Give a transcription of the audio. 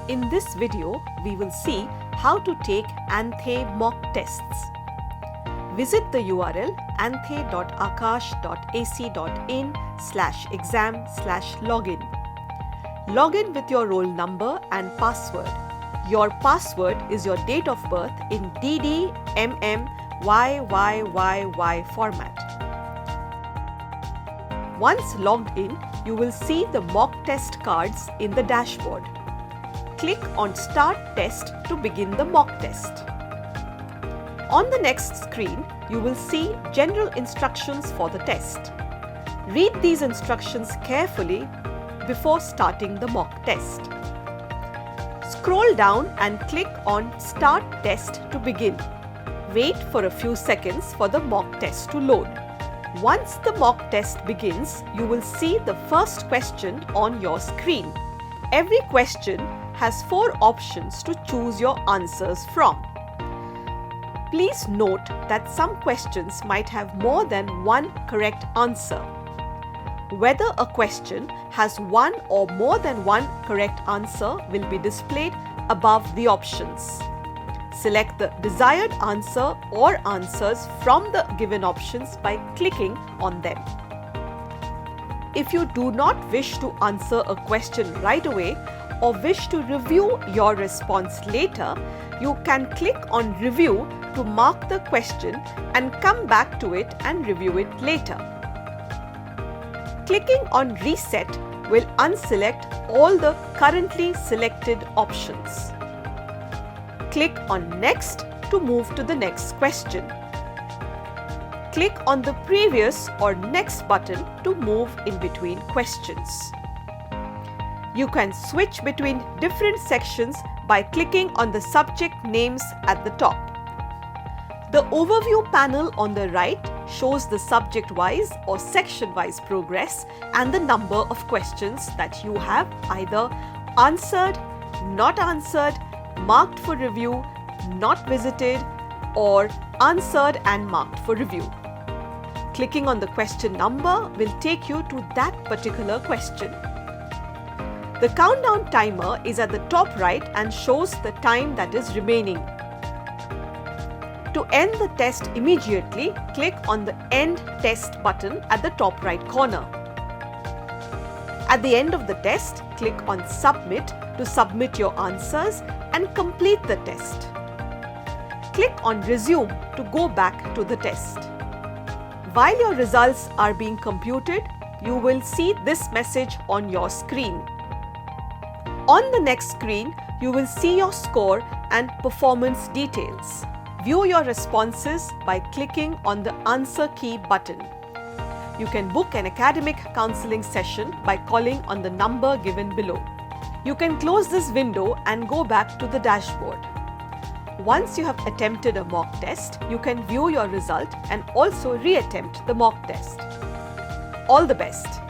In this video, we will see how to take ANTHE mock tests. Visit the URL anthe.aakash.ac.in/exam/login. Log in with your roll number and password. Your password is your date of birth in DD, MM, YYYY format. Once logged in, you will see the mock test cards in the dashboard. Click on Start Test to begin the mock test. On the next screen, you will see general instructions for the test. Read these instructions carefully before starting the mock test. Scroll down and click on Start Test to begin. Wait for a few seconds for the mock test to load. Once the mock test begins, you will see the first question on your screen. Every question has 4 options to choose your answers from. Please note that some questions might have more than one correct answer. Whether a question has one or more than one correct answer will be displayed above the options. Select the desired answer or answers from the given options by clicking on them. If you do not wish to answer a question right away or wish to review your response later, you can click on Review to mark the question and come back to it and review it later. Clicking on Reset will unselect all the currently selected options. Click on Next to move to the next question. Click on the Previous or Next button to move in between questions. You can switch between different sections by clicking on the subject names at the top. The Overview panel on the right shows the subject-wise or section-wise progress and the number of questions that you have either answered, not answered, marked for review, not visited, or answered and marked for review. Clicking on the question number will take you to that particular question. The countdown timer is at the top right and shows the time that is remaining. To end the test immediately, click on the End Test button at the top right corner. At the end of the test, click on Submit to submit your answers and complete the test. Click on Resume to go back to the test. While your results are being computed, you will see this message on your screen. On the next screen, you will see your score and performance details. View your responses by clicking on the Answer Key button. You can book an academic counseling session by calling on the number given below. You can close this window and go back to the dashboard. Once you have attempted a mock test, you can view your result and also re-attempt the mock test. All the best!